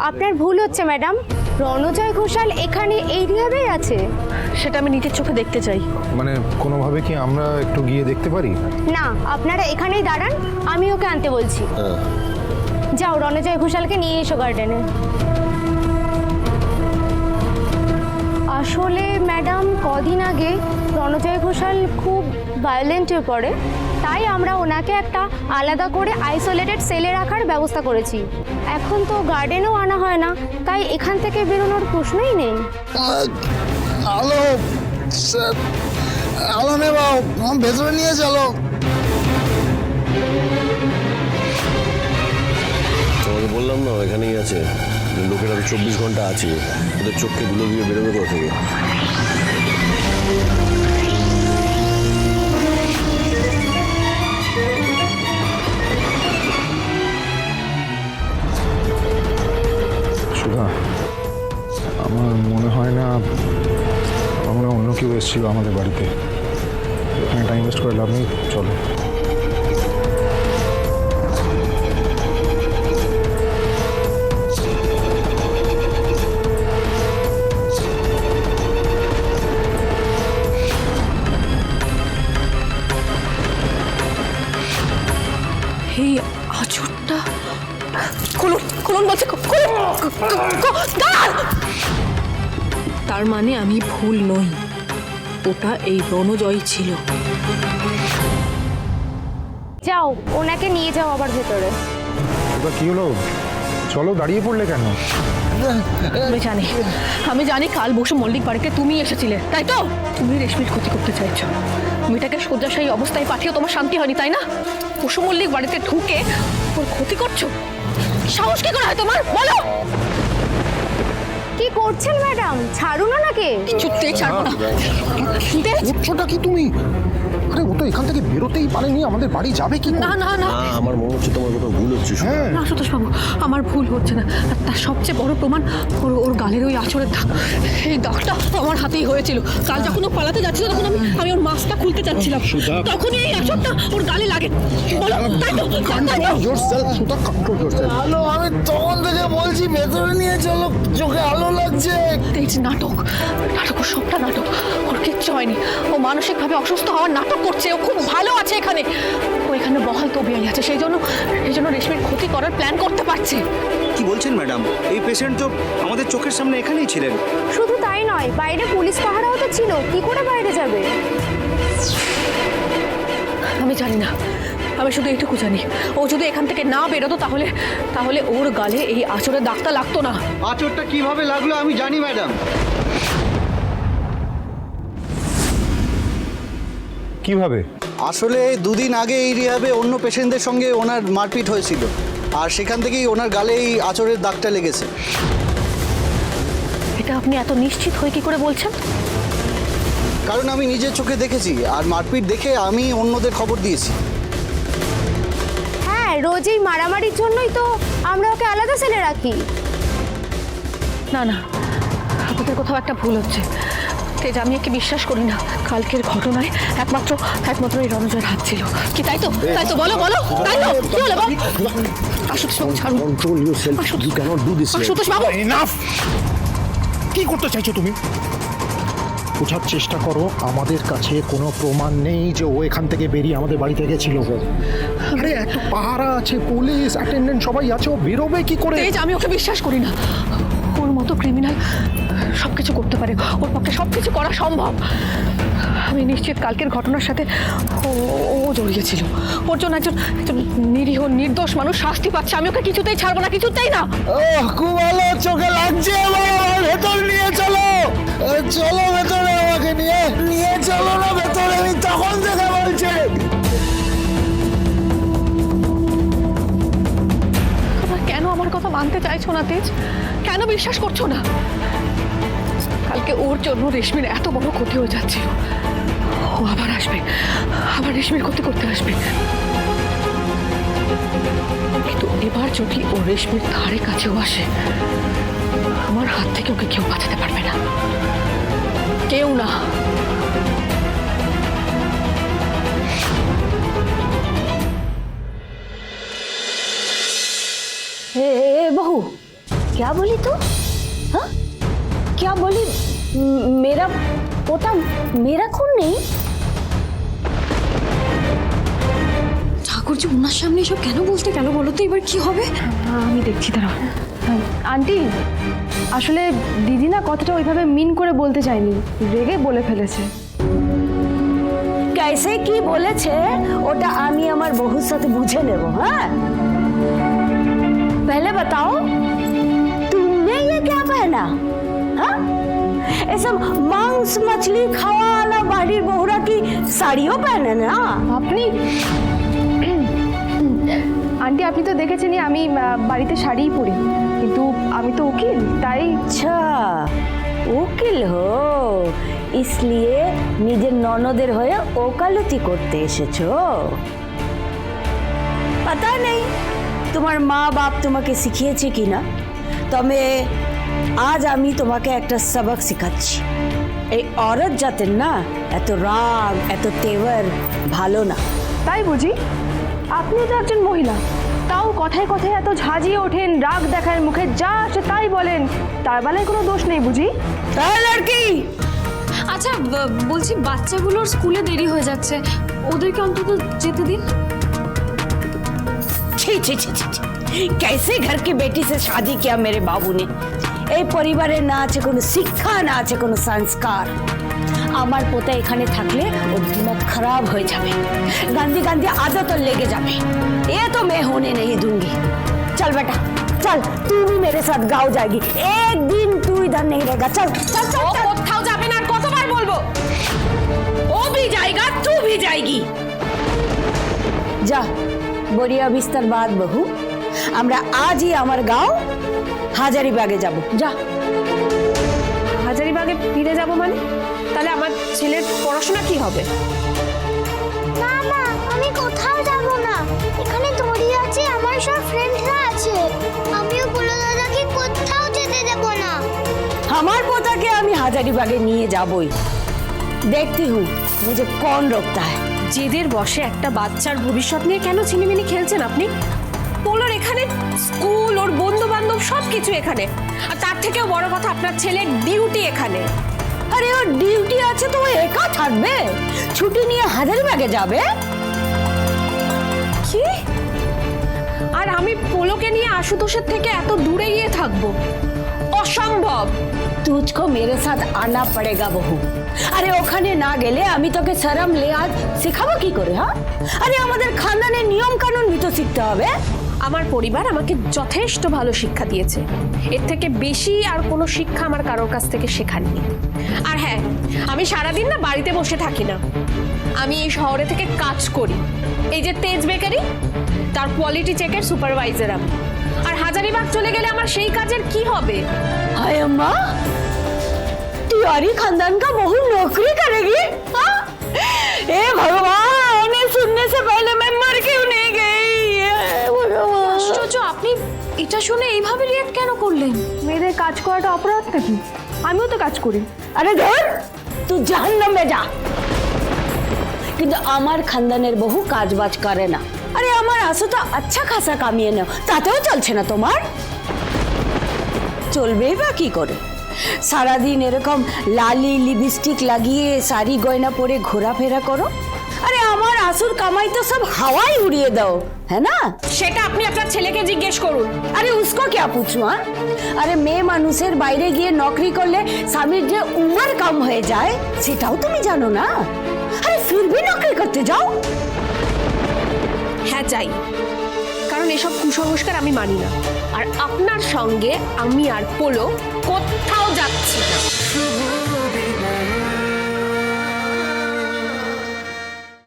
আপনার ভুল হচ্ছে ম্যাডাম, রণজয় ঘোষাল এখানে এই রিহাবেই আছে। সেটা আমি নিজের চোখে দেখতে চাই। মানে কোনোভাবে কি আমরা একটু গিয়ে দেখতে পারি? না, আপনারা এখানেই দাঁড়ান, আমি ওকে আনতে বলছি। যাও রণজয় ঘোষালকে নিয়ে এসো গার্ডেনে। আসলে ম্যাডাম কদিন আগে রণজয় ঘোষাল খুব ভায়োলেন্ট হয়ে পড়ে, তাই আমরা ওনাকে একটা আলাদা করে আইসোলেটেড সেলে রাখার ব্যবস্থা করেছি। এখন তো গার্ডেনেও আনা হয় না, তাই এখান থেকে বেরোনোর প্রশ্নই নেই। আলো আলো নেবাও, ভেতরে নিয়ে চলো। তোমাকে বললাম না এখানেই আছে, লোকেরা তো 24 ঘন্টা আছে, ওদের চোখকে ধুলো দিয়ে বেরোবে কোথা থেকে? সুধা, আমার মনে হয় না আমরা অন্য কেউ এসেছিল আমাদের বাড়িতে। এখানে টাইম ওয়েস্ট করে লাভ নেই, চলো। এই আঁচড়টা খুলুন খুলুন বলছে, তার মানে আমি ভুল নই, ওটা এই রণজয় ছিল। যাও ওনাকে নিয়ে যাও আবার ভেতরে। ওটা কি হলো? চলো, দাঁড়িয়ে পড়লে কেন? আমি জানি কাল বসু মল্লিক বাড়িতে তুমি এসেছিলে, তাই তো? তুমি রেশমির ক্ষতি করতে চাইছো, মেয়েটাকে শয্যাশায়ী অবস্থায় পাঠিয়ে তোমার শান্তি হয়নি, তাই না? বসু মল্লিক বাড়িতে ঢুকে ওর ক্ষতি করছো। সাহস কি করে হয় তোমার, বলো? কি করছেন ম্যাডাম? ছাড়ুন ওনাকে। কিছুতেই ছাড়বো না। করছোটা কি তুমি? আরে ও তো এখান থেকে বেরোতেই পারেনি, আমাদের বাড়ি যাবে কি? না না না, আমার মনে হচ্ছে তোমার কোথাও ভুল হচ্ছে। না সন্তোষ বাবু, আমার ভুল হচ্ছে না। আর তার সবচেয়ে বড় প্রমাণ ওর গালের ওই আঁচড়ের দাগ। এই দাগটা আমার হাতেই হয়েছিল। কাল যখন ও পালাতে যাচ্ছিল, তখন আমি ওর মাস্কটা খুলতে চাচ্ছিলাম, তখনই এই আঁচড়টা ওর গালে লাগে। বলো, তাই তো? আলো, আমি তখন থেকে বলছি ভেতরে নিয়ে চলো, চোখে আলো লাগছে। এই যে নাটক, নাটক, সবটা নাটক। ওর কিচ্ছু হয়নি, ও মানসিকভাবে অসুস্থ হওয়ার নাটক করছে। ও খুব ভালো আছে এখানে, ও এখানে বহাল তবিয়াই আছে, সেই জন্য রেশমির ক্ষতি করার প্ল্যান করতে পারছে। কি বলছেন ম্যাডাম? এই পেশেন্ট তো আমাদের চোখের সামনে এখানেই ছিলেন। শুধু তাই নয়, বাইরে পুলিশ পাহারাও তো ছিল, কি করে বাইরে যাবে? আমি জানি না, আমি শুধু এইটুকু জানি, ও যদি এখান থেকে না বেরোতো তাহলে ওর গালে এই আঁচড়ের দাগটা লাগতো না। আঁচড়টা কিভাবে লাগলো আমি জানি ম্যাডাম। কিভাবে? আসলে দুদিন আগে এই রিহাবে অন্য পেশেন্টদের সঙ্গে ওনার মারপিট হয়েছিল, আর সেখান থেকেই ওনার গালে এই আঁচড়ের দাগটা লেগেছে। এটা আপনি এত নিশ্চিত হয়ে কি করে বলছেন? কারণ আমি নিজের চোখে দেখেছি, আর মারপিট দেখে আমি অন্যদের খবর দিয়েছি। হ্যাঁ, রোজ এই মারামারির জন্যই তো আমরা ওকে আলাদা সেলে রাখি। না না, আপনাদের কোথাও একটা ভুল হচ্ছে। তেজ, আমি একে বিশ্বাস করি না। কালকের ঘটনায় একমাত্র এই রণজয়ের হাত ছিল কি? তাই তো? তাই তো? বলো বলো, তাই তো? কি হলো বল? আশুতোষ বাবু, ছাড়ুন। Control yourself, you can't do this. Ashutosh বাবু, এনাফ! কি করতে চাইছো তুমি? বোঝার চেষ্টা করো, আমাদের কাছে কোনো প্রমাণ নেই যে ও এখান থেকে বেরিয়ে আমাদের বাড়িতে গেছিল। আরে এত পাহারা আছে, পুলিশ অ্যাটেন্ডেন্ট সবাই আছে, ও বেরোবে কি করে? তেজ, আমি ওকে বিশ্বাস করি না। ওর মতো ক্রিমিনাল সবকিছু করতে পারে, ওর পক্ষে সবকিছু করা সম্ভব। আমি নিশ্চিত কালকের ঘটনার সাথে ও জড়িয়েছিল। ওর জন্য একজন নিরীহ নির্দোষ মানুষ শাস্তি পাচ্ছে। আমি ওকে কিছুতেই ছাড়বো না, কিছুতেই না। খুব ভালো, চোখে লাগছে। ভেতর নিয়ে চলো, চলো ভেতরে, আমাকে নিয়ে চলো না ভেতরে, আমি তখন থেকে বলছি। কেন আমার কথা মানতে চাইছো না তেজ? কেন বিশ্বাস করছো না? কালকে ওর জন্য রেশমির এত বড় ক্ষতি হয়ে যাচ্ছিল, ও আবার আসবে, আবার রেশমির ক্ষতি করতে আসবে। কিন্তু এবার যদি ও রেশমির ধারে কাছেও আসে, আমার হাত থেকে ওকে কেউ বাঁচাতে পারবে না, কেউ না। বহু क्या बोली तू? हाँ क्या बोली? मेरा पोता मेरा खून नहीं? ঠাকুরজি ওনার সামনে এসব কেন বলতে গেল বলো তো, এবার কি হবে? আমি দেখছি দাঁড়াও। আন্টি আসলে দিদি না কথাটা ওইভাবে মিন করে বলতে চায়নি, রেগে বলে ফেলেছে। कैसे की बोले छे ओटा आमी আমার বহুর সাথে বুঝে নেব। हाँ पहले बताओ तुमने ये क्या पहना? हाँ ये सब मांस मछली खावा वाला बाड़ीर बहुरा की साड़ियों पहने ना আপনি আন্টি আপনি তো দেখেছেনই আমি বাড়িতে শাড়িই পরি, কিন্তু আমি তো উকিল তাই। अच्छा উকিল হো इसलिए নিজের ননদের হয়ে ওকালতি করতে এসেছো। पता नहीं তোমার মা বাপ তোমাকে শিখিয়েছে কিনা, তবে আজ আমি তোমাকে একটা সবক শেখাচ্ছি। এই औरत জাতের না এত রাগ এত তেवर ভালো না। তাই বুঝি? আপনিও তো একজন মহিলা, তাও কথায় কথায় এত ঝাঁঝিয়ে ওঠেন, রাগ দেখায়, মুখে যা আসে তাই বলেন, তার বেলায় কোনো দোষ নেই বুঝি? এই লড়কি আচ্ছা বলছি বাচ্চাগুলোর স্কুলে দেরি হয়ে যাচ্ছে, ওদেরকে অন্তত যেতে দিন। छी छी छी छी छी। कैसे घर की बेटी से शादी किया मेरे बाबू ने? এই পরিবারে না আছে কোনো শিক্ষা, না আছে কোনো সংস্কার। আমার পোতা এখানে থাকলে ওর দিমাগ খারাপ হয়ে যাবে, গাंधी गांधी आदत और लेके जावे। ये तो मैं होने नहीं दूंगी। चल बेटा चल, तू भी मेरे साथ गाँव जाएगी, एक दिन तू इधर नहीं रहेगा। चल चल चल चल। কোথাও যাবে না, আর কতবার বলবো? ও भी जाएगा तू भी जाएगी। যা বড়িয়া বিস্তার বাদ বহু, আমরা আজই আমার গাঁও হাজারিবাগে যাব। যা। হাজারিবাগে ফিরে যাব মানে? তাহলে আমার ছেলের পড়াশোনা কি হবে? না না আমি কোথাও যাব না, এখানে তোরই আছে, আমার সব ফ্রেন্ডরা আছে, আমিও বলো দাদাকে কোথাও যেতে দেব না। আমার পোতাকে আমি হাজারিবাগে নিয়ে যাবই, দেখती हूँ मुझे कौन रोकता है। জেদের বসে একটা বাচ্চার ভবিষ্যৎ নিয়ে কেন ছিনিমিনি খেলছেন আপনি? পোলোর এখানে স্কুল, ওর বন্ধু বান্ধব সবকিছু এখানে, আর তার থেকেও বড় কথা আপনার ছেলের ডিউটি এখানে। আরে ওর ডিউটি আছে তো ও একা থাকবে, ছুটি নিয়ে হাজারিবাগে যাবে? কি? আর আমি পোলোকে নিয়ে আশুতোষের থেকে এত দূরে গিয়ে থাকবো? অসম্ভব। तुझको मेरे साथ आना पड़ेगा बहू। আরে ওখানে না গেলে আমি তোকে শরম লিহাজ শেখাবো কি করে? হ্যাঁ আরে আমাদের খানদানের নিয়ম কানুন भी তো শিখতে হবে। আমার পরিবার আমাকে যথেষ্ট ভালো শিক্ষা দিয়েছে, এর থেকে বেশি আর কোনো শিক্ষা আমার কারোর কাছ থেকে শেখানি। আর হ্যাঁ, আমি সারাদিন না বাড়িতে বসে থাকি না, আমি এই শহরে থেকে কাজ করি। এই যে তেজ বেকারি, তার কোয়ালিটি চেকের সুপারভাইজার আমি। আর হাজারিবাগ চলে গেলে আমার সেই কাজের কি হবে? हाय अम्मा, तिवारी खानदान का बहू नौकरी करेगी? हाँ? ए भगवान, ये सुनने से पहले मैं मर क्यों नहीं गई? भगवान। আশ্চর্য, আপনি এটা শুনে এইভাবে রিঅ্যাক্ট কেন করলেন? মেয়েদের কাজ করাটা অপরাধ নাকি? আমিও তো কাজ করি। अरे धर, तू जहन्नम में जा। কিন্তু আমার খানদানের বহু কাজ বাজ করে না। আরে আমার আসো তো আচ্ছা খাসা কামিয়ে নাও, তাতেও চলছে না তোমার? চলবেই বা কি করে? সারাদিন এরকম লালি লিপস্টিক লাগিয়ে শাড়ি গয়না পরে ঘোরাফেরা করো। আরে আমার আসুর কামাই তো সব হাওয়াই উড়িয়ে দাও, হ্যাঁ না? সেটা আপনি আপনার ছেলেকে জিজ্ঞেস করুন। আরে উসকো क्या पूछूं? हाँ আরে মেয়ে মানুষের বাইরে গিয়ে নকরি করলে স্বামীর যে উমর কম হয়ে যায় সেটাও তুমি জানো না? আরে फिर भी নকরি করতে যাও। হ্যাঁ যাই, কারণ এসব কুসংস্কার আমি মানি না। আর আপনার সঙ্গে আমি আর পোলো কোথাও